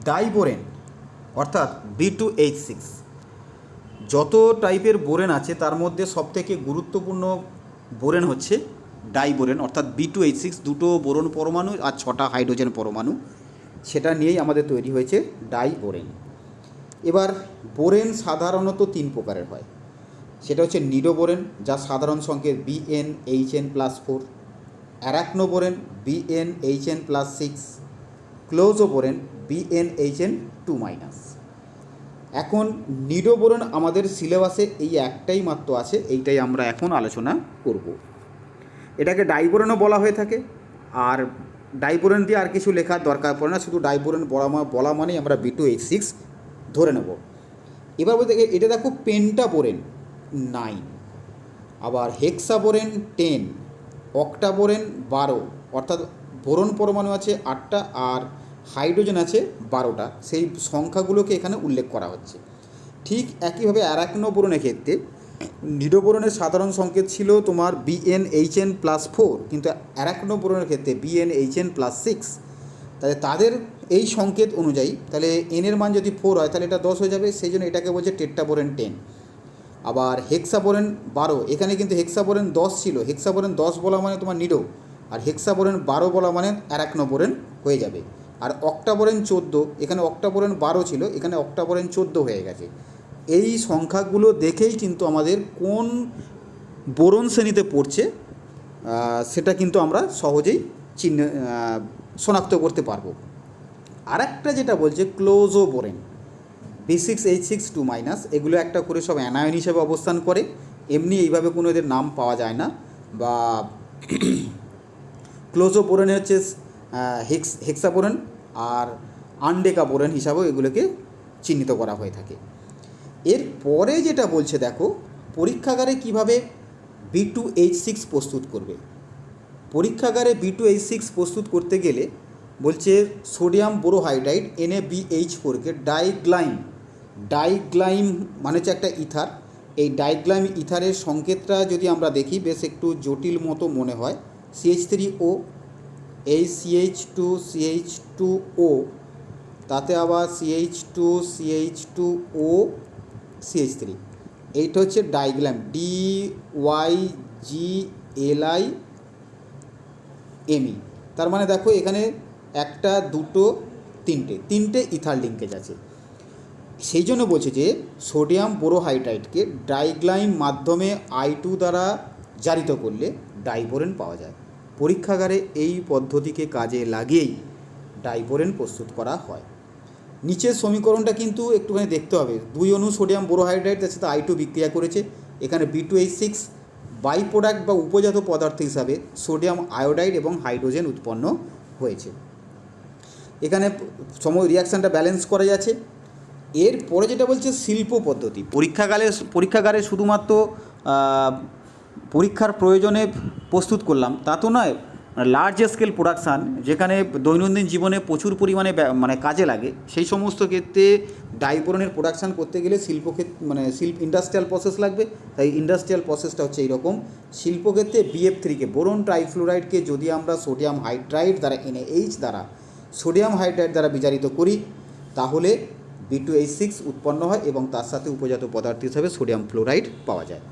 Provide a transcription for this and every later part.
ডাইবোরেন অর্থাৎ B2H6 যত টাইপের বোরেন আছে তার মধ্যে সবথেকে গুরুত্বপূর্ণ বোরেন হচ্ছে ডাইবোরেন অর্থাৎ B2H6, দুটো বোরন পরমাণু আর 6টা হাইড্রোজেন পরমাণু, সেটা নিয়েই আমাদের তৈরি হয়েছে ডাইবোরেন। এবার বোরেন সাধারণত 3 প্রকারের হয়। সেটা হচ্ছে নিডোবোরেন, যার সাধারণ সংকেত BnHn+4, অ্যারাকনোবোরেন BnHn+6, ক্লোজোবোরেন BnHn2-। এখন নিডোবোরন আমাদের সিলেবাসে এই একটাই মাত্র আছে, এইটাই আমরা এখন আলোচনা করব। এটাকে ডাইবোরনও বলা হয়ে থাকে, আর ডাইবোরন দিয়ে আর কিছু লেখার দরকার পড়ে না, শুধু ডাইবোরন বলা মানেই আমরা B2H6 ধরে নেব। এবার বলতে এটা দেখো পেন্টাবোরেন 9, আবার হেক্সাবোরেন 10, অক্টাবোরেন 12, অর্থাৎ বোরন পরমাণু আছে 8টা আর হাইড্রোজেন আছে 12টা, সেই সংখ্যাগুলোকে এখানে উল্লেখ করা হচ্ছে। ঠিক একইভাবে অ্যারাকনোবোরনের ক্ষেত্রে নিডোবোরনের সাধারণ সংকেত ছিল তোমার BnHn+4, কিন্তু অ্যারাকনোবোরনের ক্ষেত্রে BnHn+6। তাহলে তাদের এই সংকেত অনুযায়ী তাহলে এনের মান যদি 4 হয় তাহলে এটা 10 হয়ে যাবে, সেই জন্য এটাকে বলছে টেট্রাবোরেন 10। আবার হেক্সাবোরেন 12, এখানে কিন্তু হেক্সাবোরেন 10 ছিল, হেক্সাবোরেন 10 বলা মানে তোমার নিডো, আর হেক্সাবোরেন 12 বলা মানে অ্যারাকনোবোরেন হয়ে যাবে। আর অক্টাবোরেন 14, এখানে অক্টাবোরেন 12 ছিল, এখানে অক্টাবোরেন 14 হয়ে গেছে। এই সংখ্যাগুলো দেখেই কিন্তু আমাদের কোন বোরন শ্রেণীতে পড়ছে সেটা কিন্তু আমরা সহজেই শনাক্ত করতে পারবো। আর একটা যেটা বলছে ক্লোজোবোরেন B6H6 2-, এগুলো একটা করে সব অ্যানায়ন হিসেবে অবস্থান করে, এমনি এইভাবে কোনো এদের নাম পাওয়া যায় না। বা ক্লোজোবোরেনে হচ্ছে হেক্সাবোরেন আর আনডেকাবোরেন হিসাবেও এগুলোকে চিহ্নিত করা হয়ে থাকে। এর পরে যেটা বলছে দেখো, পরীক্ষাগারে কিভাবে B2H6 প্রস্তুত করবে। পরীক্ষাগারে B2H6 প্রস্তুত করতে গেলে বলছে সোডিয়াম বোরোহাইড্রাইড NaBH4কে ডাইগ্লাইম মানে হচ্ছে একটা ইথার, এই ডাইগ্লাইম ইথারের সংকেতটা যদি আমরা দেখি বেশ একটু জটিল মতো মনে হয়। CH3O, এই CH2CH2O, তাতে আবার CH2CH2O CH3, এইটা হচ্ছে ডাইগ্লাইম DYGLIME। তার মানে দেখো এখানে একটা, দুটো, তিনটে ইথার লিঙ্কেজ আছে। সেই জন্য বলছে যে সোডিয়াম বোরোহাইড্রাইডকে ডাইগ্লাইম মাধ্যমে I2 দ্বারা জারিত করলে ডাইবোরেন পাওয়া যায়। পরীক্ষাগারে এই পদ্ধতিকে কাজে লাগিয়েই ডাইবোরেন প্রস্তুত করা হয়। নিচের সমীকরণটা কিন্তু একটুখানি দেখতে হবে। 2 অণু সোডিয়াম বোরোহাইড্রাইড তার সাথে I2 বিক্রিয়া করেছে, এখানে B2H6 বাই প্রোডাক্ট বা উপজাত পদার্থ হিসাবে সোডিয়াম আয়োডাইড এবং হাইড্রোজেন উৎপন্ন হয়েছে। এখানে রিয়াকশানটা ব্যালেন্স করা যাচ্ছে। এরপরে যেটা বলছে শিল্প পদ্ধতি, পরীক্ষাগারে শুধুমাত্র পরীক্ষার প্রয়োজনে প্রস্তুত করলাম তা তো নয়, লার্জ স্কেল প্রোডাকশান যেখানে দৈনন্দিন জীবনে প্রচুর পরিমাণে মানে কাজে লাগে, সেই সমস্ত ক্ষেত্রে ডাইবোরনের প্রোডাকশান করতে গেলে ইন্ডাস্ট্রিয়াল প্রসেস লাগবে। তাই ইন্ডাস্ট্রিয়াল প্রসেসটা হচ্ছে এইরকম। শিল্পক্ষেত্রে BF3কে বোরন ট্রাইফ্লোরাইডকে যদি আমরা সোডিয়াম হাইড্রাইড দ্বারা NaH দ্বারা সোডিয়াম হাইড্রাইড দ্বারা বিজারিত করি তাহলে B2H6 উৎপন্ন হয় এবং তার সাথে উপজাত পদার্থ হিসাবে সোডিয়াম ফ্লোরাইড পাওয়া যায়।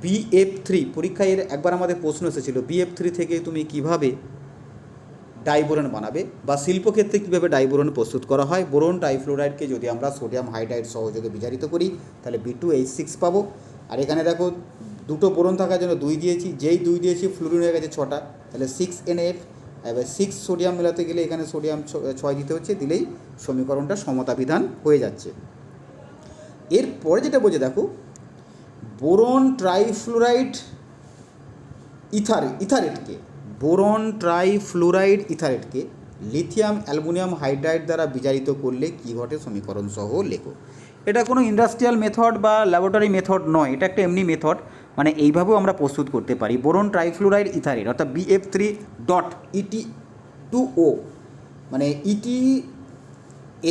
BF3 পরীক্ষায় একবার আমাদের প্রশ্ন এসেছিল, BF3 থেকে তুমি কিভাবে ডাইবোরন বানাবে বা শিল্পক্ষেত্রে কীভাবে ডাইবোরন প্রস্তুত করা হয়। বোরন ট্রাইফ্লোরাইডকে যদি আমরা সোডিয়াম হাইড্রাইড সহযোগে বিজারিত করি তাহলে B2H6 পাবো। আর এখানে দেখো দুটো বোরন থাকার জন্য 2 দিয়েছি, যেই 2 দিয়েছি ফ্লুরিন হয়ে গেছে 6টা, তাহলে 6NF। এবার 6 সোডিয়াম মেলাতে গেলে এখানে সোডিয়াম 6 দিতে হচ্ছে, দিলেই সমীকরণটা সমতা বিধান হয়ে যাচ্ছে। এরপরে যেটা বলছে দেখো, বোরন ট্রাইফ্লোরাইড ইথারেটকে লিথিয়াম অ্যালুমিনিয়াম হাইড্রাইড দ্বারা বিজারিত করলে কী ঘটে সমীকরণ সহ লেখো। এটা কোনো ইন্ডাস্ট্রিয়াল মেথড বা ল্যাবরেটরি মেথড নয়, এটা একটা এমনি মেথড, মানে এইভাবেও আমরা প্রস্তুত করতে পারি। বোরন ট্রাইফ্লোরাইড ইথারেট অর্থাৎ BF3.ET2O, মানে ইটি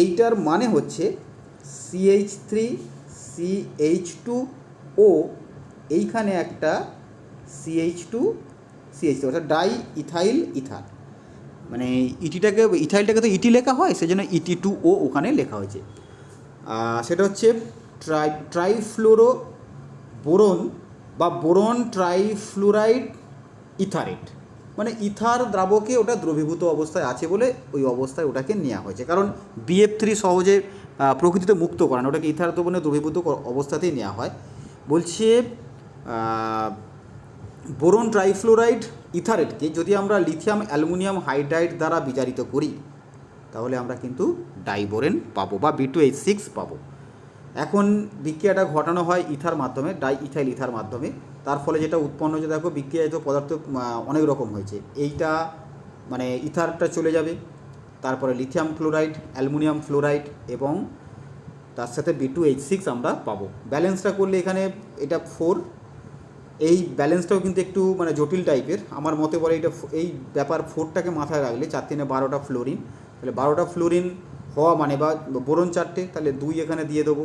এইটার মানে হচ্ছে CH3CH2O, এইখানে একটা CH2CH2 অর্থাৎ ডাই ইথাইল ইথার। মানে ইটিটাকে ইথাইলটাকে তো ইটি লেখা হয়, সেজন্য ইটি2O ওখানে লেখা হয়েছে। সেটা হচ্ছে ট্রাইফ্লোরো বোরন বা বোরন ট্রাইফ্লুরাইড ইথারেট, মানে ইথার দ্রাবকে ওটা দ্রবীভূত অবস্থায় আছে বলে ওই অবস্থায় ওটাকে নেওয়া হয়েছে, কারণ BF3 সহজে প্রকৃতিতে মুক্ত করে না, ওটাকে ইথার দ্রবণে দ্রবীভূত অবস্থাতেই নেওয়া হয়। বলছে বোরন ট্রাইফ্লোরাইড ইথারেটকে যদি আমরা লিথিয়াম অ্যালুমিনিয়াম হাইড্রাইড দ্বারা বিজারিত করি তাহলে আমরা কিন্তু ডাইবোরেন পাবো বা B2H6 পাবো। এখন বিক্রিয়াটা ঘটানো হয় ইথার মাধ্যমে, ডাই ইথাইল ইথার মাধ্যমে। তার ফলে যেটা উৎপন্ন হচ্ছে দেখো, বিক্রিয়ায়িত পদার্থ অনেক রকম হয়েছে। এইটা মানে ইথারটা চলে যাবে, তারপরে লিথিয়াম ক্লোরাইড, অ্যালুমিনিয়াম ফ্লোরাইড এবং তার সাথে B2H6 আমরা পাবো। ব্যালেন্সটা করলে এখানে এটা 4, এই ব্যালেন্সটাও কিন্তু একটু মানে জটিল টাইপের। আমার মতে বলে এটা এই ব্যাপার 4টাকে মাথায় রাখলে 4 3 12টা ফ্লোরিন, তাহলে 12টা ফ্লোরিন হওয়া মানে বা বোরন 4টে, তাহলে 2 এখানে দিয়ে দেবো।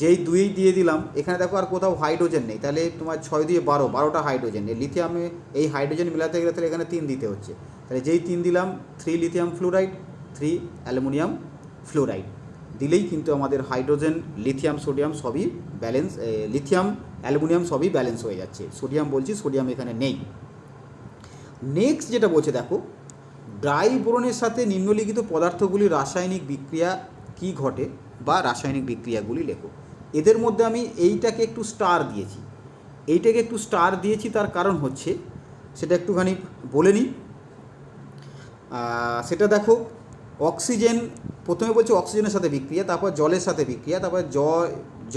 যেই 2 দিয়ে দিলাম, এখানে দেখো আর কোথাও হাইড্রোজেন নেই, তাহলে তোমার 6 দিয়ে 12, 12টা হাইড্রোজেন। লিথিয়ামে এই হাইড্রোজেন মেলাতে গেলে তাহলে এখানে 3 দিতে হচ্ছে, তাহলে যেই 3 দিলাম 3 লিথিয়াম ফ্লোরাইড 3 অ্যালুমিনিয়াম ফ্লোরাইড দিলেই কিন্তু আমাদের হাইড্রোজেন লিথিয়াম সোডিয়াম সবই ব্যালেন্স, লিথিয়াম অ্যালুমিনিয়াম সবই ব্যালেন্স হয়ে যাচ্ছে। সোডিয়াম বলছি, সোডিয়াম এখানে নেই। নেক্সট যেটা বলছে দেখো, ডাইবোরনের সাথে নিম্নলিখিত পদার্থগুলির রাসায়নিক বিক্রিয়া কি ঘটে বা রাসায়নিক বিক্রিয়াগুলি লেখো। এদের মধ্যে আমি এইটাকে একটু স্টার দিয়েছি, তার কারণ হচ্ছে সেটা একটুখানি বলে নিই। সেটা দেখো, অক্সিজেন প্রথমে বলছে অক্সিজেনের সাথে বিক্রিয়া, তারপর জলের সাথে বিক্রিয়া, তারপর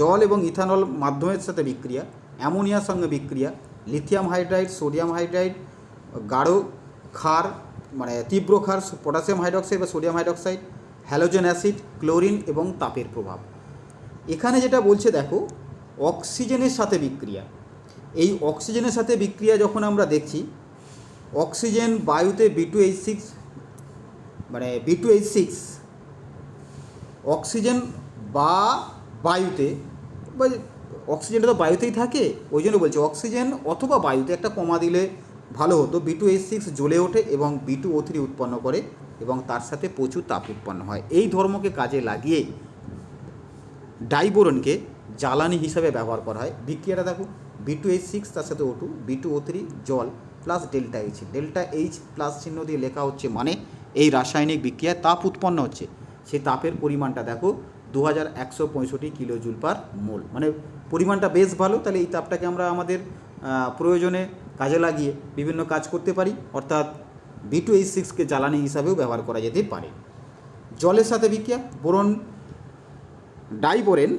জল এবং ইথানল মাধ্যমের সাথে বিক্রিয়া, অ্যামোনিয়ার সঙ্গে বিক্রিয়া, লিথিয়াম হাইড্রাইড, সোডিয়াম হাইড্রাইড, গাঢ় ক্ষার মানে তীব্র ক্ষার, পটাশিয়াম হাইড্রক্সাইড বা sodium hydroxide, halogen acid, chlorine এবং তাপের প্রভাব। এখানে যেটা বলছে দেখো, অক্সিজেনের সাথে বিক্রিয়া, এই অক্সিজেনের সাথে বিক্রিয়া যখন আমরা দেখছি, অক্সিজেন বায়ুতে B2H6 মানে B2H6 অক্সিজেন বা বায়ুতে, বা অক্সিজেনটা তো বায়ুতেই থাকে, ওই জন্য বলছে অক্সিজেন অথবা বায়ুতে একটা কমা দিলে ভালো হতো। B2H6 জ্বলে ওঠে এবং B2O3 উৎপন্ন করে এবং তার সাথে প্রচুর তাপ উৎপন্ন হয়। এই ধর্মকে কাজে লাগিয়ে ডাইবোরনকে জ্বালানি হিসাবে ব্যবহার করা হয়। বিক্রিয়াটা দেখো, B2H6 তার সাথে O2, B2O3 জল plus delta H, delta H plus চিহ্ন দিয়ে লেখা হচ্ছে, মানে এই রাসায়নিক বিক্রিয়ায় তাপ উৎপন্ন হচ্ছে। সেই তাপের পরিমাণটা দেখো 2165 কিলোজুল পার মোল, মানে পরিমাণটা বেশ ভালো। তাহলে এই তাপটাকে আমরা আমাদের প্রয়োজনে কাজে লাগিয়ে বিভিন্ন কাজ করতে পারি, অর্থাৎ B2H6কে জ্বালানি হিসাবেও ব্যবহার করা যেতে পারে। জলের সাথে বিক্রিয়া, বোরন ডাইবোরেন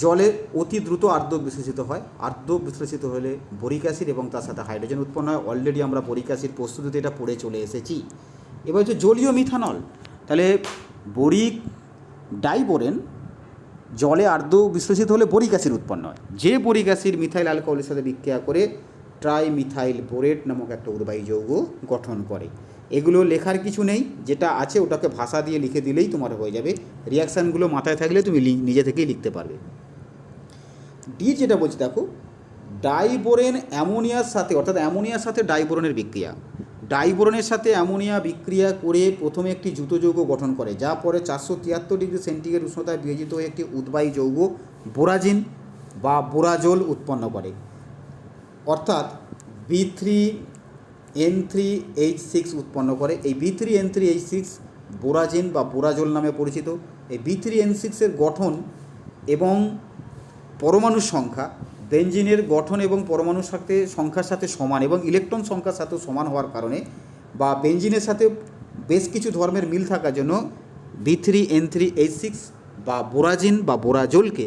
জলে অতি দ্রুত আর্দ্র বিশ্লেষিত হয়। আর্দ্র বিশ্লেষিত হলে বোরিক অ্যাসিড এবং তার সাথে হাইড্রোজেন উৎপন্ন হয়। অলরেডি আমরা বোরিক অ্যাসিড প্রস্তুতিতে এটা পড়ে চলে এসেছি। এবার হচ্ছে জলীয় মিথানল, তাহলে বোরিক ডাইবোরেন জলে আর্দ্র বিশ্লেষিত হলে বোরিক অ্যাসিড উৎপন্ন হয়। যে বোরিক অ্যাসিড মিথাইল অ্যালকোহলের সাথে বিক্রিয়া করে ট্রাইমিথাইল বোরেট নামক একটা উদ্বায়ী যৌগ গঠন করে। এগুলো লেখার কিছু নেই, যেটা আছে ওটাকে ভাষা দিয়ে লিখে দিলেই তোমার হয়ে যাবে। রিয়াকশানগুলো মাথায় থাকলে তুমি নিজে থেকেই লিখতে পারবে। ডি যেটা বলছি দেখো, ডাইবোরেন অ্যামোনিয়ার সাথে, অর্থাৎ অ্যামোনিয়ার সাথে ডাইবোরনের বিক্রিয়া, ডাইবোরনের সাথে অ্যামোনিয়া বিক্রিয়া করে প্রথমে একটি যৌগ গঠন করে, যা পরে 473 ডিগ্রি সেন্টিগ্রেড উষ্ণতায় বিয়োজিত হয়ে একটি উদ্বায়ী যৌগ বোরাজিন বা বোরাজোল উৎপন্ন করে, অর্থাৎ B3N3H6 উৎপন্ন করে। এই B3N3H6 বোরাজিন বা বোরাজোল নামে পরিচিত। এই B3N6 এর গঠন এবং পরমাণুর সংখ্যা বেঞ্জিনের গঠন এবং পরমাণুর সাথে সংখ্যার সাথে সমান এবং ইলেকট্রন সংখ্যার সাথেও সমান হওয়ার কারণে বা বেঞ্জিনের সাথে বেশ কিছু ধর্মের মিল থাকার জন্য B3N3H6 বা বোরাজিন বা বোরাজোলকে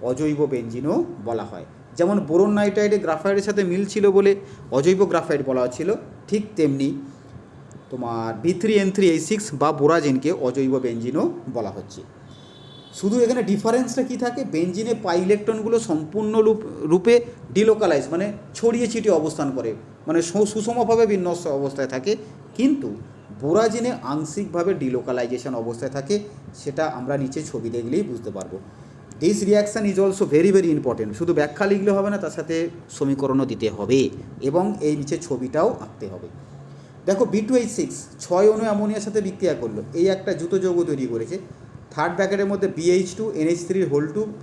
অজৈব বেঞ্জিনও বলা হয়। যেমন বোরন নাইট্রাইডে গ্রাফাইটের সাথে মিল ছিল বলে অজৈব গ্রাফাইট বলা হচ্ছিল, ঠিক তেমনি তোমার B3N3H6 বা বোরাজিনকে অজৈব বেঞ্জিনও বলা হচ্ছে। শুধু এখানে ডিফারেন্সটা কী থাকে, বেঞ্জিনে পাই ইলেকট্রনগুলো সম্পূর্ণ রূপে ডিলোকালাইজ মানে ছড়িয়ে ছিটিয়ে অবস্থান করে, মানে সুষমভাবে বিন্যস্ত অবস্থায় থাকে, কিন্তু বোরাজিনে আংশিকভাবে ডিলোকালাইজেশন অবস্থায় থাকে। সেটা আমরা নিচে ছবি দেখলেই বুঝতে পারবো। This reaction is also very very important. শুধু ব্যাখ্যা লিখলে হবে না, তার সাথে সমীকরণও দিতে হবে এবং এই নিচে ছবিটাও আঁকতে হবে। দেখো B2H6 6 অণু অ্যামোনিয়ার সাথে বিক্রিয়া করলো, এই একটা জুতো যৌগ তৈরি করেছে। থার্ড ব্র্যাকেটের মধ্যে BH2 NH3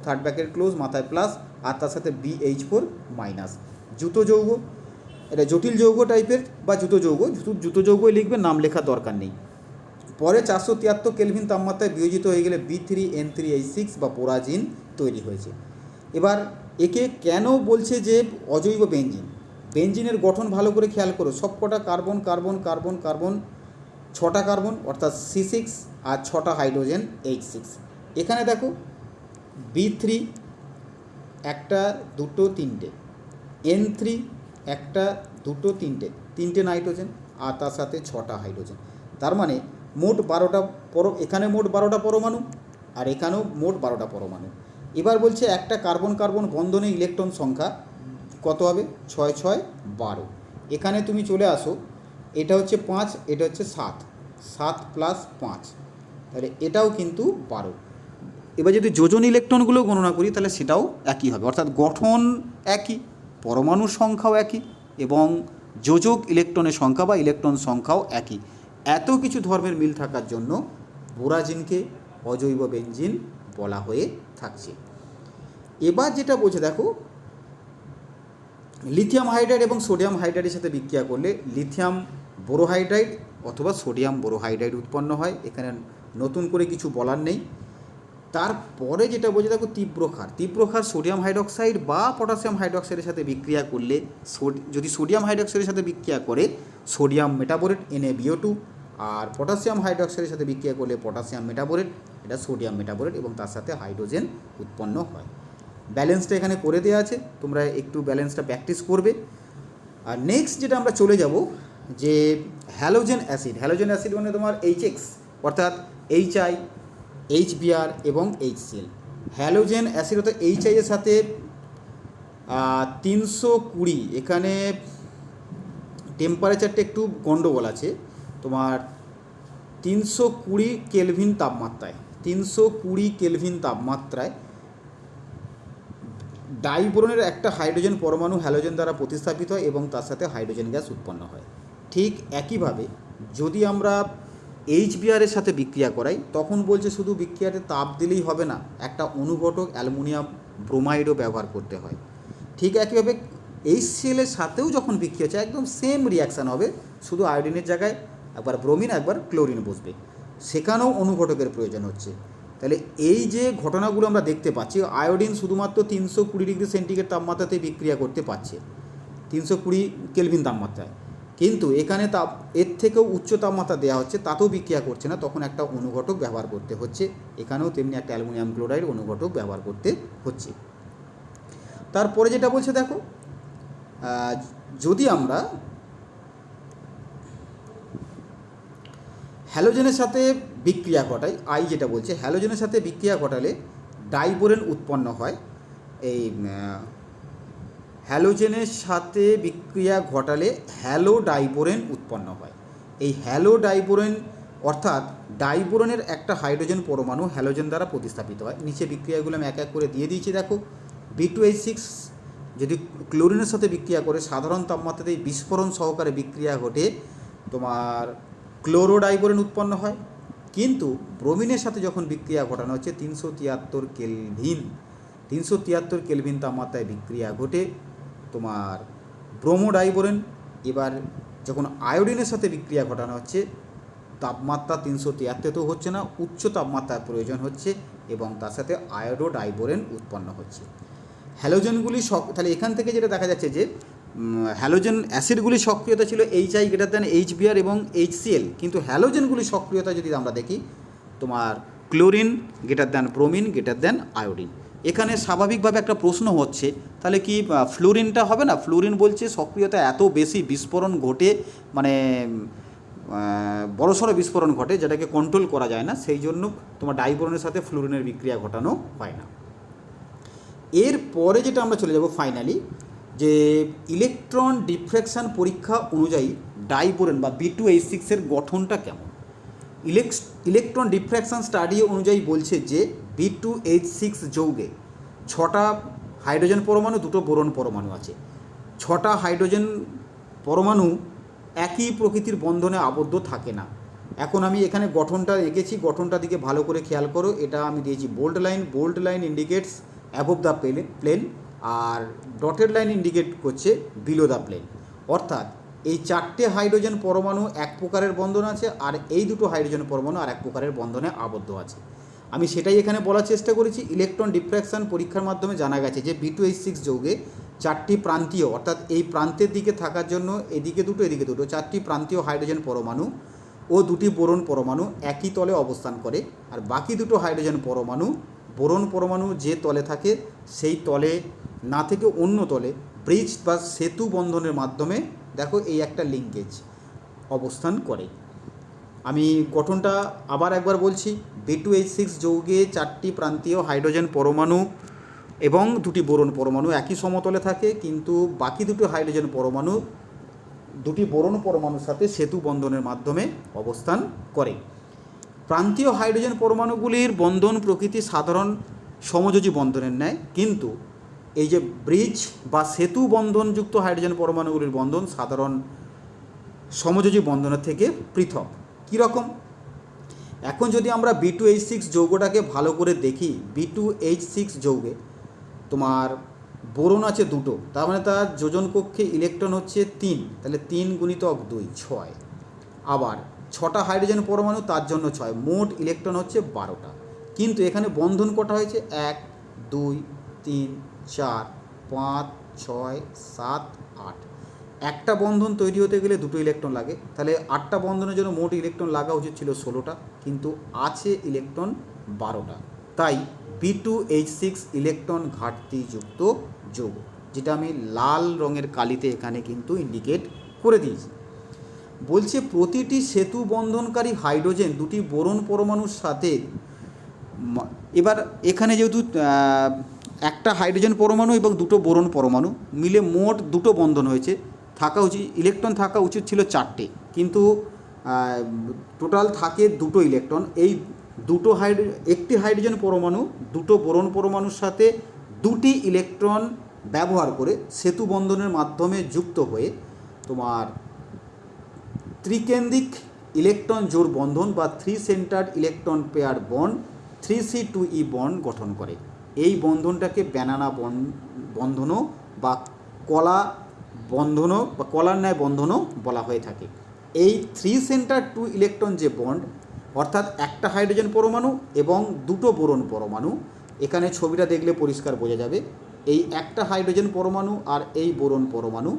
third bracket close, মাথায় প্লাস, আর তার সাথে BH4 মাইনাস। জুতো যৌগ, এটা জটিল যৌগ টাইপের বা জুতো যৌগ, জুতো যৌগই লিখবে, নাম লেখার দরকার নেই। পরে 473 কেলভিন তাপমাত্রায় বিয়োজিত হয়ে গেলে B3N3H6 বা বোরাজিন তৈরি হয়েছে। এবার একে কেন বলছে যে অজৈব বেঞ্জিন? বেঞ্জিনের গঠন ভালো করে খেয়াল করো, সবকটা কার্বন কার্বন কার্বন কার্বন, 6টা কার্বন অর্থাৎ C6 আর 6টা হাইড্রোজেন H6। এখানে দেখো B3 একটা দুটো তিনটে, N3 একটা দুটো তিনটে, তিনটে নাইট্রোজেন আর তার সাথে 6টা হাইড্রোজেন। তার মানে মোট 12টা এখানে মোট 12টা পরমাণু আর এখানেও মোট 12টা পরমাণু। এবার বলছে একটা কার্বন কার্বন বন্ধনে ইলেকট্রন সংখ্যা কত হবে? 6 6 12। এখানে তুমি চলে আসো, এটা হচ্ছে 5, এটা হচ্ছে 7, 7 প্লাস 5, তাহলে এটাও কিন্তু 12। এবার যদি যোজন ইলেকট্রনগুলো গণনা করি তাহলে সেটাও একই হবে, অর্থাৎ গঠন একই, পরমাণুর সংখ্যাও একই এবং যোজক ইলেকট্রনের সংখ্যা বা ইলেকট্রন সংখ্যাও একই। এত কিছু ধর্মের মিল থাকার জন্য বোরাজিনকে অজৈব বেঞ্জিন বলা হয়ে থাকছে। এবার যেটা বলছে দেখো, লিথিয়াম হাইড্রাইড এবং সোডিয়াম হাইড্রাইডের সাথে বিক্রিয়া করলে লিথিয়াম বোরোহাইড্রাইড অথবা সোডিয়াম বোরোহাইড্রাইড উৎপন্ন হয়। এখানে নতুন করে কিছু বলার নেই। তারপরে যেটা বলছে দেখো, তীব্রক্ষার সোডিয়াম হাইড্রক্সাইড বা পটাশিয়াম হাইড্রক্সাইডের সাথে বিক্রিয়া করলে, যদি সোডিয়াম হাইড্রক্সাইডের সাথে বিক্রিয়া করে সোডিয়াম মেটাবোরেট NaBO2, আর পটাশিয়াম হাইড্রক্সাইডের সাথে বিক্রিয়া করলে পটাশিয়াম মেটাবোরেট, এটা সোডিয়াম মেটাবোরেট, এবং তার সাথে হাইড্রোজেন উৎপন্ন হয়। ব্যালেন্সটা এখানে করে দেওয়া আছে, তোমরা একটু ব্যালেন্সটা প্র্যাকটিস করবে। আর নেক্সট যেটা আমরা চলে যাব, যে হ্যালোজেন অ্যাসিড। হ্যালোজেন অ্যাসিড মানে তোমার HX অর্থাৎ HI, HBr এবং HCl। হ্যালোজেন অ্যাসিড অর্থাৎ HI এর সাথে 320, এখানে টেম্পারেচারটা একটু গন্ডগোল আছে, তোমার 320 কেলভিন তাপমাত্রায়, 320 কেলভিন তাপমাত্রায় ডাইবোরনের একটা হাইড্রোজেন পরমাণু হ্যালোজেন দ্বারা প্রতিস্থাপিত হয় এবং তার সাথে হাইড্রোজেন গ্যাস উৎপন্ন হয়। ঠিক একইভাবে যদি আমরা HBr এর সাথে বিক্রিয়া করাই, তখন বলছে শুধু বিক্রিয়াতে তাপ দিলেই হবে না, একটা অনুঘটক অ্যালুমিনিয়াম ব্রোমাইডও ব্যবহার করতে হয়। ঠিক একইভাবে HCl এর সাথেও যখন বিক্রিয়া হচ্ছে একদম সেম রিয়াকশান হবে, শুধু আয়োডিনের জায়গায় একবার ব্রোমিন একবার ক্লোরিন বসবে, সেখানেও অনুঘটকের প্রয়োজন হচ্ছে। তাহলে এই যে ঘটনাগুলো আমরা দেখতে পাচ্ছি, আয়োডিন শুধুমাত্র 320 ডিগ্রি সেন্টিগ্রেড তাপমাত্রাতে বিক্রিয়া করতে পারছে, 320 কেলভিন তাপমাত্রায়, কিন্তু এখানে এর থেকেও উচ্চ তাপমাত্রা দেওয়া হচ্ছে, তাতেও বিক্রিয়া করছে না, তখন একটা অনুঘটক ব্যবহার করতে হচ্ছে। এখানেও তেমনি একটা অ্যালুমিনিয়াম ক্লোরাইড অনুঘটক ব্যবহার করতে হচ্ছে। তারপরে যেটা বলছে দেখো, যদি আমরা হ্যালোজেনের সাথে বিক্রিয়া ঘটাই, যেটা বলছে হ্যালোজেনের সাথে বিক্রিয়া ঘটালে ডাইবোরেন উৎপন্ন হয়। এই হ্যালোজেনের সাথে বিক্রিয়া ঘটালে হ্যালো ডাইবোরেন উৎপন্ন হয়। এই হ্যালো ডাইবোরেন অর্থাৎ ডাইবোরেনের একটা হাইড্রোজেন পরমাণু হ্যালোজেন দ্বারা প্রতিস্থাপিত হয়। নিচে বিক্রিয়াগুলো আমি এক এক করে দিয়ে দিয়েছি দেখো। B2H6 যদি ক্লোরিনের সাথে বিক্রিয়া করে সাধারণ তাপমাত্রাতেই বিস্ফোরণ সহকারে বিক্রিয়া ঘটে তোমার ক্লোরোডাইবোরেন উৎপন্ন হয়, কিন্তু ব্রোমিনের সাথে যখন বিক্রিয়া ঘটানো হচ্ছে 373 কেলভিন তাপমাত্রায় বিক্রিয়া ঘটে তোমার ব্রোমোডাইবোরেন। এবার যখন আয়োডিনের সাথে বিক্রিয়া ঘটানো হচ্ছে তাপমাত্রা 373 হচ্ছে না, উচ্চ তাপমাত্রার প্রয়োজন হচ্ছে এবং তার সাথে আয়োডোডাইবোরেন উৎপন্ন হচ্ছে। হ্যালোজেনগুলি তাহলে এখান থেকে যেটা দেখা যাচ্ছে যে হ্যালোজেন অ্যাসিডগুলির সক্রিয়তা ছিল HI গ্রেটার দ্যান HBr এবং HCl, কিন্তু হ্যালোজেনগুলির সক্রিয়তা যদি আমরা দেখি তোমার chlorine greater than bromine greater than iodine. এখানে স্বাভাবিকভাবে একটা প্রশ্ন হচ্ছে, তাহলে কি ফ্লোরিনটা হবে না? ফ্লোরিন বলছে সক্রিয়তা এত বেশি, বিস্ফোরণ ঘটে, মানে বড়সড় বিস্ফোরণ ঘটে যেটাকে কন্ট্রোল করা যায় না, সেই জন্য তোমার ডাইবোরনের সাথে ফ্লোরিনের বিক্রিয়া ঘটানো হয় না। এরপরে যেটা আমরা চলে যাব ফাইনালি, যে ইলেকট্রন ডিফ্র্যাকশান পরীক্ষা অনুযায়ী ডাইবোরেন বা B2H6 এর গঠনটা কেমন। ইলেকট্রন ডিফ্র্যাকশান স্টাডি অনুযায়ী বলছে যে B2H6 যৌগে 6টা হাইড্রোজেন পরমাণু, 2টো বোরন পরমাণু আছে। 6টা হাইড্রোজেন পরমাণু একই প্রকৃতির বন্ধনে আবদ্ধ থাকে না। এখন আমি এখানে গঠনটা এঁকেছি, গঠনটা দিকে ভালো করে খেয়াল করো। এটা আমি দিয়েছি bold line indicates above the plane, আর ডটেড লাইন ইন্ডিকেট করছে বিলো দ্য প্লেন। অর্থাৎ এই চারটে হাইড্রোজেন পরমাণু এক প্রকারের বন্ধন আছে, আর এই দুটো হাইড্রোজেন পরমাণু আর এক প্রকারের বন্ধনে আবদ্ধ আছে। আমি সেটাই এখানে বলার চেষ্টা করেছি। ইলেকট্রন ডিফ্র্যাকশন পরীক্ষার মাধ্যমে জানা গেছে যে B2H6 যৌগে চারটি প্রান্তীয়, অর্থাৎ এই প্রান্তের দিকে থাকার জন্য এদিকে দুটো চারটি প্রান্তীয় হাইড্রোজেন পরমাণু ও দুটি বোরন পরমাণু একই তলে অবস্থান করে, আর বাকি দুটো হাইড্রোজেন পরমাণু বোরন পরমাণু যে তলে থাকে সেই তলে না থেকে অন্য তলে ব্রিজ বা সেতু বন্ধনের মাধ্যমে দেখো এই একটা লিঙ্কেজ অবস্থান করে। আমি গঠনটা আবার একবার বলছি। B2H6 যৌগে চারটি প্রান্তীয় হাইড্রোজেন পরমাণু এবং দুটি বোরন পরমাণু একই সমতলে থাকে, কিন্তু বাকি দুটো হাইড্রোজেন পরমাণু দুটি বোরন পরমাণুর সাথে সেতু বন্ধনের মাধ্যমে অবস্থান করে। প্রান্তীয় হাইড্রোজেন পরমাণুগুলির বন্ধন প্রকৃতি সাধারণ সমযোজী বন্ধনের ন্যায়, কিন্তু এই যে ব্রিজ বা সেতু বন্ধনযুক্ত হাইড্রোজেন পরমাণুগুলির বন্ধন সাধারণ সমযোজী বন্ধনের থেকে পৃথক। কীরকম? এখন যদি আমরা B2H6 যৌগটাকে ভালো করে দেখি, B2H6 যৌগে তোমার বোরন আছে দুটো, তার মানে তার যোজন কক্ষে ইলেকট্রন হচ্ছে 3, তাহলে 3 গুণিতক 2 6। আবার 6টা হাইড্রোজেন পরমাণু, তার জন্য 6, মোট ইলেকট্রন হচ্ছে 12টা। কিন্তু এখানে বন্ধন কটা হয়েছে? 1 2 3 4 5 6 7 8। একটা বন্ধন তৈরি হতে গেলে দুটো ইলেকট্রন লাগে, তাহলে 8টা বন্ধনের জন্য মোট ইলেকট্রন লাগা উচিত ছিল 16টা, কিন্তু আছে ইলেকট্রন 12টা। তাই B2H6 ইলেকট্রন ঘাটতিযুক্ত যৌগ, যেটা আমি লাল রঙের কালিতে এখানে কিন্তু ইন্ডিকেট করে দিয়েছি। বলছে প্রতিটি সেতু বন্ধনকারী হাইড্রোজেন দুটি বোরন পরমাণুর সাথে, এবার এখানে যেহেতু একটা হাইড্রোজেন পরমাণু এবং দুটো বোরন পরমাণু মিলে মোট দুটো বন্ধন হয়েছে, থাকা উচিত ইলেকট্রন থাকা উচিত ছিল 4টে, কিন্তু টোটাল থাকে দুটো ইলেকট্রন। এই দুটো একটি হাইড্রোজেন পরমাণু দুটো বোরন পরমাণুর সাথে দুটি ইলেকট্রন ব্যবহার করে সেতু বন্ধনের মাধ্যমে যুক্ত হয়ে তোমার ত্রিকেন্দ্রিক ইলেকট্রন জোড় বন্ধন বা 3 centred electron pair bond 3C2E bond গঠন করে। এই বন্ধনটাকে ব্যানানা বন্ধনও বা কলা বন্ধনও বা কলার ন্যায় বন্ধনও বলা হয়ে থাকে। এই 3 সেন্টার 2 ইলেকট্রন যে বন্ড, অর্থাৎ একটা হাইড্রোজেন পরমাণু এবং দুটো বোরন পরমাণু, এখানে ছবিটা দেখলে পরিষ্কার বোঝা যাবে। এই একটা হাইড্রোজেন পরমাণু আর এই বোরন পরমাণু,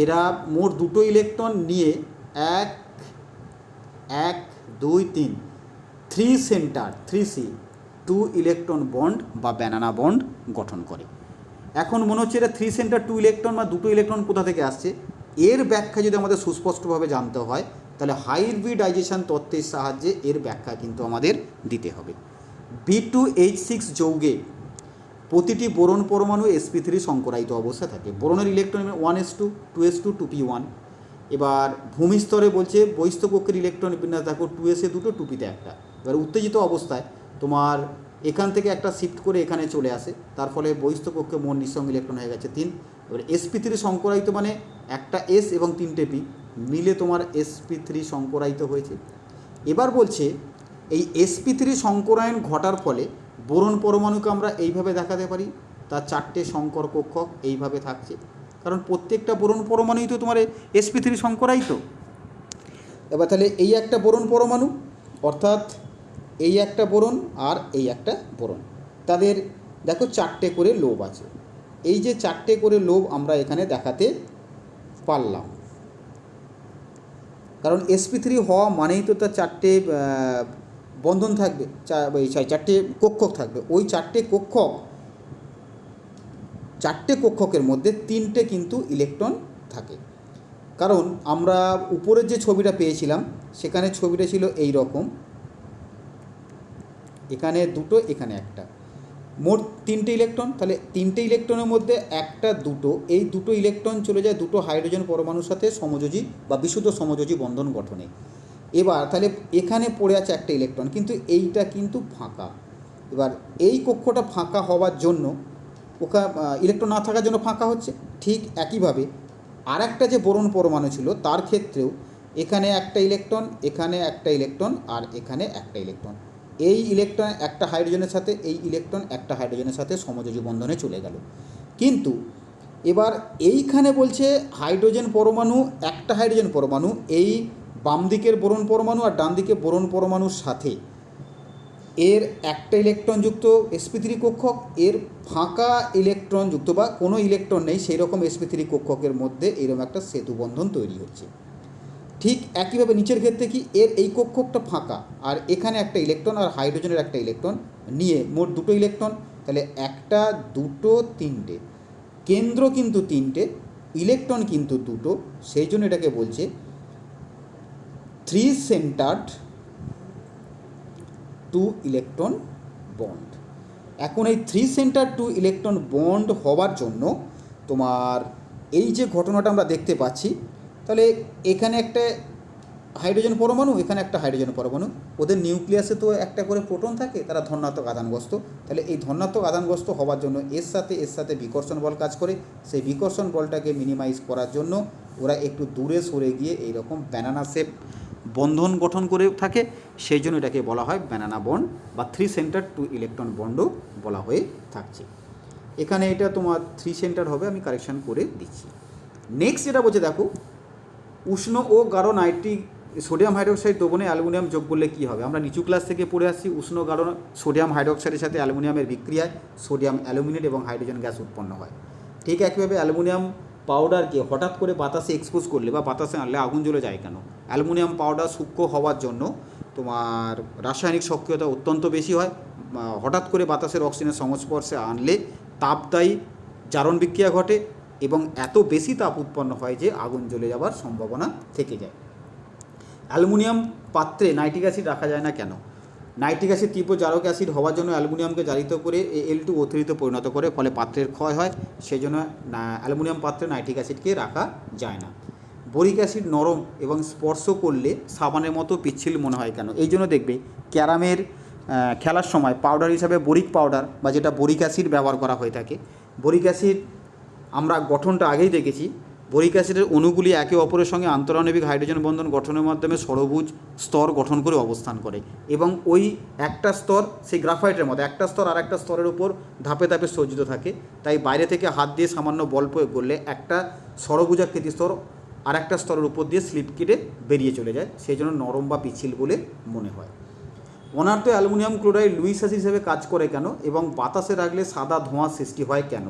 এরা মোট দুটো ইলেকট্রন নিয়ে 1 1 2 3 3 সেন্টার 3C 2 ইলেকট্রন বন্ড বা ব্যানানা বন্ড গঠন করে। এখন মনে হচ্ছে এটা 3 সেন্টার 2 ইলেকট্রন বা দুটো ইলেকট্রন কোথা থেকে আসছে, এর ব্যাখ্যা যদি আমাদের সুস্পষ্টভাবে জানতে হয়, তাহলে হাইব্রিডাইজেশন তত্ত্বের সাহায্যে এর ব্যাখ্যা কিন্তু আমাদের দিতে হবে। B2H6 যৌগে প্রতিটি বোরন পরমাণু sp3 সংকরায়িত অবস্থায় থাকে। বোরনের ইলেকট্রন 1s2 2s2 2p1। এবার ভূমিস্তরে বলছে বহিস্থ কক্ষের ইলেকট্রন বিন্যাস দেখো 2s2 2p একটা। এবার উত্তেজিত অবস্থায় তোমার এখান থেকে একটা শিফট করে এখানে চলে আসে, তার ফলে বহিস্থ কক্ষে মোট নিঃসঙ্গ ইলেকট্রন হয়ে গেছে 3। এবার sp3 সংকরায়িত মানে একটা s এবং 3টে p মিলে তোমার sp3 সংকরায়িত হয়েছে। এবার বলছে এই sp3 সংকরায়ন ঘটার ফলে বোরন পরমাণুকে আমরা এইভাবে দেখাতে পারি, তার 4টে সংকর কক্ষক এইভাবে থাকছে, কারণ প্রত্যেকটা বোরন পরমাণুই তো তোমার sp3 সংকরায়িত। এবার তাহলে এই একটা বোরন পরমাণু, অর্থাৎ এই একটা বোরন আর এই একটা বোরন, তাদের দেখো 4টে করে লোব আছে। এই যে 4টে করে লোব আমরা এখানে দেখাতে পারলাম, কারণ sp3 হওয়া মানেই তো তার 4টে বন্ধন থাকবে, 4টে কক্ষক থাকবে। ওই 4টে কক্ষকের মধ্যে 3টে কিন্তু ইলেকট্রন থাকে, কারণ আমরা উপরের যে ছবিটা পেয়েছিলাম সেখানে ছবিটা ছিল এই রকম, এখানে দুটো এখানে একটা, মোট 3টে ইলেকট্রন। তাহলে 3টে ইলেকট্রনের মধ্যে একটা দুটো, এই দুটো ইলেকট্রন চলে যায় দুটো হাইড্রোজেন পরমাণুর সাথে সমযোজী বা বিশুদ্ধ সমযোজী বন্ধন গঠনে। এবার তাহলে এখানে পড়ে আছে একটা ইলেকট্রন, কিন্তু এইটা কিন্তু ফাঁকা। এবার এই কক্ষটা ফাঁকা হওয়ার জন্য ইলেকট্রন না থাকার জন্য ফাঁকা হচ্ছে, ঠিক একইভাবে আর একটা যে বোরন পরমাণু ছিল তার ক্ষেত্রেও এখানে একটা ইলেকট্রন, এখানে একটা ইলেকট্রন, আর এখানে একটা ইলেকট্রন। এই ইলেকট্রন একটা হাইড্রোজেনের সাথে, এই ইলেকট্রন একটা হাইড্রোজেনের সাথে সমযোজী বন্ধনে চলে গেল। কিন্তু এবার এইখানে বলছে হাইড্রোজেন পরমাণু, একটা হাইড্রোজেন পরমাণু এই বাম দিকের বোরন পরমাণু আর ডান দিকে বোরন পরমাণুর সাথে এর একটা ইলেকট্রনযুক্ত sp3 কক্ষক, এর ফাঁকা ইলেকট্রনযুক্ত বা কোনো ইলেকট্রন নেই সেই রকম sp3 কক্ষকের মধ্যে এরকম একটা সেতু বন্ধন তৈরি হচ্ছে। ঠিক একইভাবে নিচের ক্ষেত্রে কি, এর এই কক্ষকটা ফাঁকা আর এখানে একটা ইলেকট্রন আর হাইড্রোজেনের একটা ইলেকট্রন নিয়ে মোট দুটো ইলেকট্রন, তাহলে একটা, দুটো, তিনটে, কেন্দ্র কিন্তু তিনটে, ইলেকট্রন কিন্তু দুটো, সেই জন্য এটাকে বলছে 3 সেন্টার্ড 2 ইলেকট্রন বন্ড। এখন এই 3 সেন্টার 2 ইলেকট্রন বন্ড হওয়ার জন্য তোমার এই যে ঘটনাটা আমরা দেখতে পাচ্ছি, তাহলে এখানে একটা হাইড্রোজেন পরমাণু, এখানে একটা হাইড্রোজেন পরমাণু, ওদের নিউক্লিয়াসে তো একটা করে প্রোটন থাকে, তারা ধনাত্মক আধানগ্রস্ত। তাহলে এই ধনাত্মক আধানগ্রস্ত হওয়ার জন্য এর সাথে বিকর্ষণ বল কাজ করে, সেই বিকর্ষণ বলটাকে মিনিমাইজ করার জন্য ওরা একটু দূরে সরে গিয়ে এইরকম ব্যানানা শেপ বন্ধন গঠন করে থাকে, সেই জন্য এটাকে বলা হয় ব্যানানা বন্ড বা 3 সেন্টার 2 ইলেকট্রন বন্ডও বলা হয়ে থাকছে। এখানে এটা তোমার 3 সেন্টার হবে, আমি কারেকশান করে দিচ্ছি। নেক্সট যেটা বলছে দেখো, উষ্ণ ও গাঢ় নাইট্রিক সোডিয়াম হাইড্রোক্সাইড দ্রবণে অ্যালুমিনিয়াম যোগ করলে কী হবে। আমরা নিচু ক্লাস থেকে পড়ে আসছি, উষ্ণ গাঢ় সোডিয়াম হাইড্রোক্সাইডের সাথে অ্যালুমিনিয়ামের বিক্রিয়ায় সোডিয়াম অ্যালুমিনেট এবং হাইড্রোজেন গ্যাস উৎপন্ন হয়। ঠিক একইভাবে অ্যালুমিনিয়াম পাউডারকে হঠাৎ করে বাতাসে এক্সপোজ করলে বা বাতাসে আনলে আগুন জ্বলে যায় কেন? অ্যালুমিনিয়াম পাউডার সূক্ষ্ম হওয়ার জন্য তোমার রাসায়নিক সক্রিয়তা অত্যন্ত বেশি হয়, হঠাৎ করে বাতাসের অক্সিজেনের সংস্পর্শে আনলে তাপদায়ী জারণ বিক্রিয়া ঘটে এবং এত বেশি তাপ উৎপন্ন হয় যে আগুন জ্বলে যাওয়ার সম্ভাবনা থেকে যায়। অ্যালুমিনিয়াম পাত্রে নাইট্রিক অ্যাসিড রাখা যায় না কেন? নাইট্রিক অ্যাসিড তীব্র জারক অ্যাসিড হওয়ার জন্য অ্যালুমিনিয়ামকে জারিত করে Al2O3 পরিণত করে, ফলে পাত্রের ক্ষয় হয়, সেই জন্য অ্যালুমিনিয়াম পাত্রে নাইট্রিক অ্যাসিডকে রাখা যায় না। বোরিক অ্যাসিড নরম এবং স্পর্শ করলে সাবানের মতো পিচ্ছিল মনে হয় কেন? এই জন্য দেখবে ক্যারামের খেলার সময় পাউডার হিসাবে বোরিক পাউডার বা যেটা বোরিক অ্যাসিড ব্যবহার করা হয়ে থাকে। বোরিক অ্যাসিড আমরা গঠনটা আগেই দেখেছি, বোরিক অ্যাসিডের অণুগুলি একে অপরের সঙ্গে আন্তরাণবিক হাইড্রোজেন বন্ধন গঠনের মাধ্যমে ষড়ভুজ স্তর গঠন করে অবস্থান করে এবং ওই একটা স্তর সেই গ্রাফাইটের মতো একটা স্তর আর একটা স্তরের উপর ধাপে ধাপে সজ্জিত থাকে, তাই বাইরে থেকে হাত দিয়ে সামান্য বল প্রয়োগ করলে একটা ষড়ভুজাকৃতি স্তর আর একটা স্তরের উপর দিয়ে স্লিপ কেটে বেরিয়ে চলে যায়, সেই জন্য নরম বা পিচ্ছিল বলে মনে হয়। অনার্ত অ্যালুমিনিয়াম ক্লোরাইড লুইস অ্যাসিড হিসেবে কাজ করে কেন এবং বাতাসে রাখলে সাদা ধোঁয়া সৃষ্টি হয় কেন?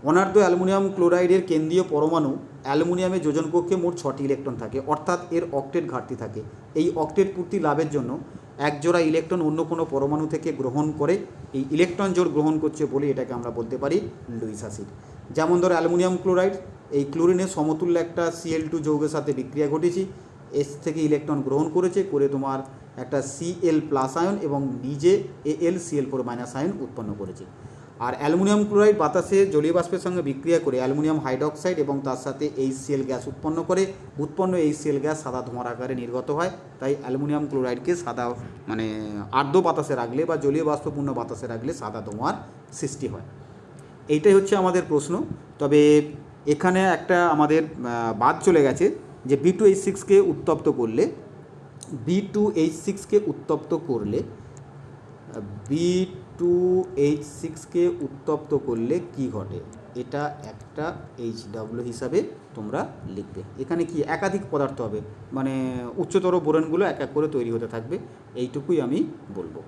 অনার্ত অ্যালুমিনিয়াম ক্লোরাইডের কেন্দ্রীয় পরমাণু অ্যালুমিনিয়ামের যোজন কক্ষে মোট 6টি ইলেকট্রন থাকে, অর্থাৎ এর অক্টেট ঘাটতি থাকে। এই অক্টেট পূর্তি লাভের জন্য একজোড়া ইলেকট্রন অন্য কোনো পরমাণু থেকে গ্রহণ করে, এই ইলেকট্রন জোড় গ্রহণ করছে বলে এটাকে আমরা বলতে পারি লুইস অ্যাসিড। যেমন ধরো অ্যালুমিনিয়াম ক্লোরাইড, এই ক্লোরিনের সমতুল্য একটা Cl2 যৌগের সাথে বিক্রিয়া ঘটেছে, এস থেকে ইলেকট্রন গ্রহণ করেছে, করে তোমার একটা Cl+ আয়ন এবং নিজে AlCl4- আয়ন উৎপন্ন করেছে। আর অ্যালুমিনিয়াম ক্লোরাইড বাতাসে জলীয় বাষ্পের সঙ্গে বিক্রিয়া করে অ্যালুমিনিয়াম হাইড্রোক্সাইড এবং তার সাথে HCl গ্যাস উৎপন্ন করে, উৎপন্ন HCl গ্যাস সাদা ধোঁয়ার আকারে নির্গত হয়, তাই অ্যালুমিনিয়াম ক্লোরাইডকে সাদা মানে আর্দ্র বাতাসে রাখলে বা জলীয় বাষ্পপূর্ণ বাতাসে রাখলে সাদা ধোঁয়ার সৃষ্টি হয়। এইটাই হচ্ছে আমাদের প্রশ্ন। তবে এখানে একটা আমাদের বাদ চলে গেছে যে B2H6কে উত্তপ্ত করলে B2H6কে উত্তপ্ত করলে কী ঘটে, এটা একটা HW হিসাবে তোমরা লিখবে। এখানে কি একাধিক পদার্থ হবে, মানে উচ্চতর বোরনগুলো এক এক করে তৈরি হতে থাকবে, এইটুকুই আমি বলবো।